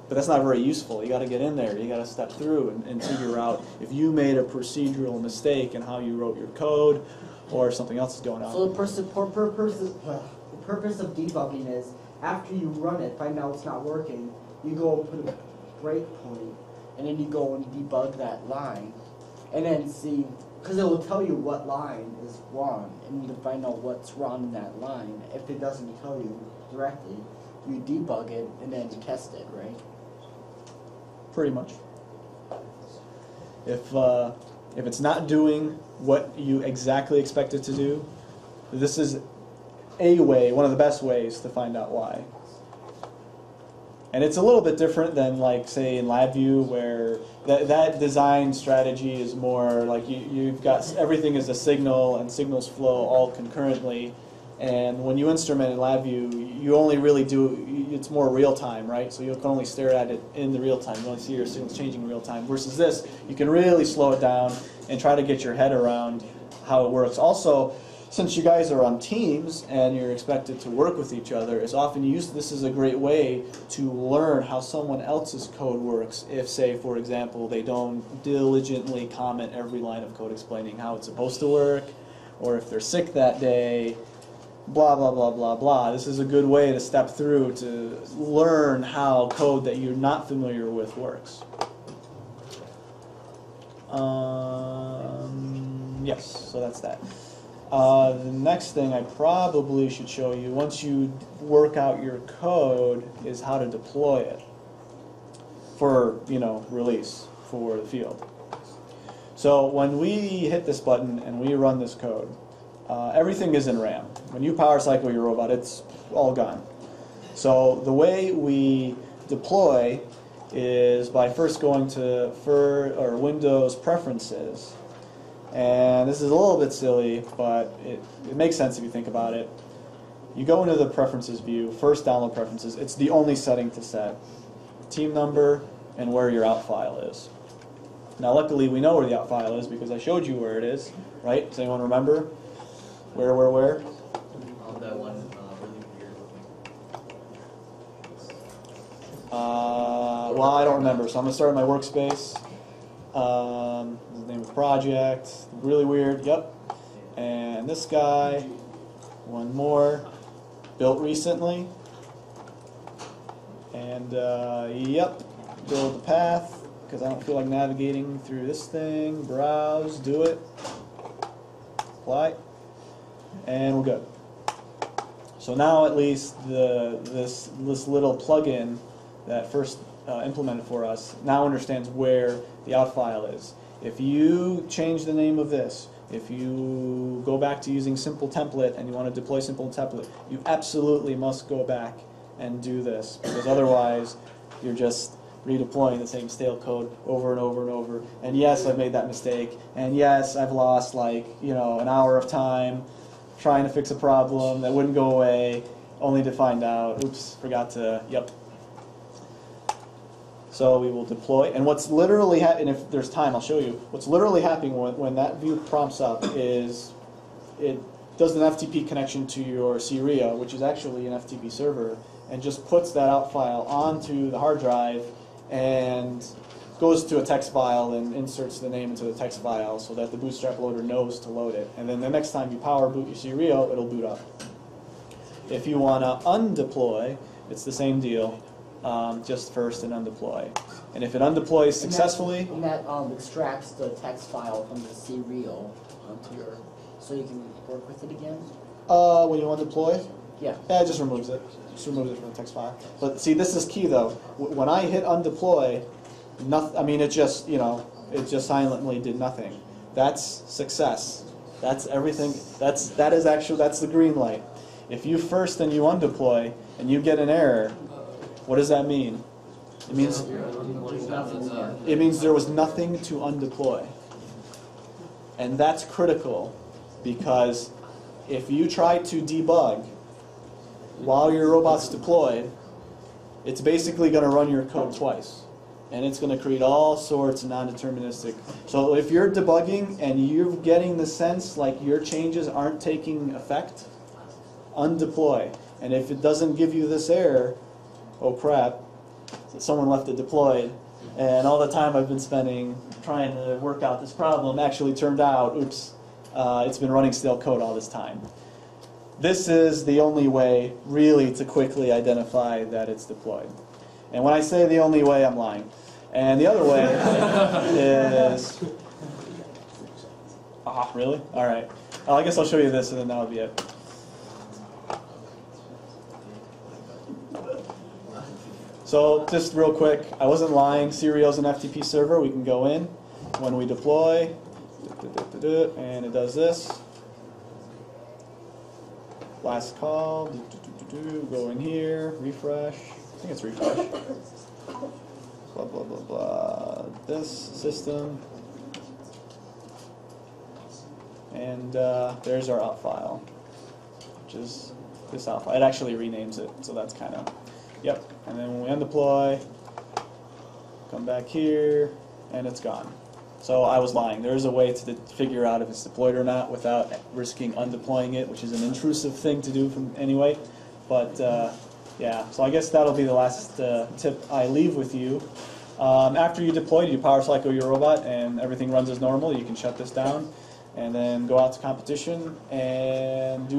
but that's not very useful. You got to get in there. You got to step through and figure out if you made a procedural mistake in how you wrote your code, or something else is going on. So the purpose of debugging is after you run it, find out it's not working, you go and put a breakpoint, and then you go and debug that line. And then see, because it will tell you what line is wrong, and you can find out what's wrong in that line. If it doesn't tell you directly, you debug it and then test it, right? Pretty much. If it's not doing what you exactly expect it to do, this is a way, one of the best ways to find out why. And it's a little bit different than, like, say, in LabVIEW, where that design strategy is more like you've got everything is a signal, and signals flow all concurrently. And when you instrument in LabVIEW, you only really do, it's more real time, right? So you can only stare at it in the real time. You only see your signals changing in real time. Versus this, you can really slow it down and try to get your head around how it works. Also, since you guys are on teams and you're expected to work with each other, it's often used, this is a great way to learn how someone else's code works. If, say, for example, they don't diligently comment every line of code explaining how it's supposed to work, or if they're sick that day, blah, blah, blah, blah, blah. This is a good way to step through to learn how code that you're not familiar with works. Yes, so that's that. The next thing I probably should show you, once you work out your code, is how to deploy it for, release for the field. So when we hit this button and we run this code, everything is in RAM. When you power cycle your robot, it's all gone. So the way we deploy is by first going to Windows Preferences. And this is a little bit silly, but it makes sense if you think about it. You go into the Preferences view, first download Preferences. It's the only setting to set. Team number and where your out file is. Now luckily we know where the out file is because I showed you where it is, right? Does anyone remember? Where? That one really weird looking. Well, I don't remember, so I'm going to start in my workspace. This is the name of the project. Really weird, yep. And this guy, one more, built recently. And, yep, build the path, because I don't feel like navigating through this thing. Browse, do it. Apply. And we're good. So now at least this little plugin that first implemented for us now understands where the out file is. If you change the name of this, if you go back to using simple template and you want to deploy simple template, you absolutely must go back and do this, because otherwise you're just redeploying the same stale code over and over and over. And yes, I've made that mistake, and yes, I've lost an hour of time trying to fix a problem that wouldn't go away, only to find out, oops, forgot to, yep. So we will deploy, and what's literally happening, if there's time, I'll show you, what's literally happening when that view prompts up is it does an FTP connection to your CRIA, which is actually an FTP server, and just puts that out file onto the hard drive and goes to a text file and inserts the name into the text file so that the Bootstrap loader knows to load it. And then the next time you power boot your CRIA, it'll boot up. If you want to undeploy, it's the same deal. Just first and undeploy. And if it undeploys successfully... And that extracts the text file from the serial onto your... So you can work with it again? When you undeploy? Yeah. Yeah, it just removes it. Just removes it from the text file. But see, this is key though. When I hit undeploy, it just, it just silently did nothing. That's success. That's everything. That's the green light. If you first and you undeploy and you get an error, what does that mean? It means there was nothing to undeploy. And that's critical, because if you try to debug while your robot's deployed, it's basically going to run your code twice. And it's going to create all sorts of non-deterministic. So if you're debugging and you're getting the sense like your changes aren't taking effect, undeploy. And if it doesn't give you this error, oh crap, someone left it deployed, and all the time I've been spending trying to work out this problem actually turned out, oops, it's been running stale code all this time. This is the only way, really, to quickly identify that it's deployed. And when I say the only way, I'm lying. And the other way is... really? All right. I guess I'll show you this, and then that'll be it. So just real quick, I wasn't lying. Serial's an FTP server. We can go in when we deploy, and it does this. Last call, go in here, refresh. I think it's refresh. Blah, blah, blah, blah. This system. And there's our out file. which is this alpha. It actually renames it, so that's kind of, yep. And then when we undeploy, come back here, and it's gone. So I was lying. There is a way to figure out if it's deployed or not without risking undeploying it, which is an intrusive thing to do from anyway. But yeah, so I guess that'll be the last tip I leave with you. After you deploy, you power cycle your robot and everything runs as normal. You can shut this down and then go out to competition and do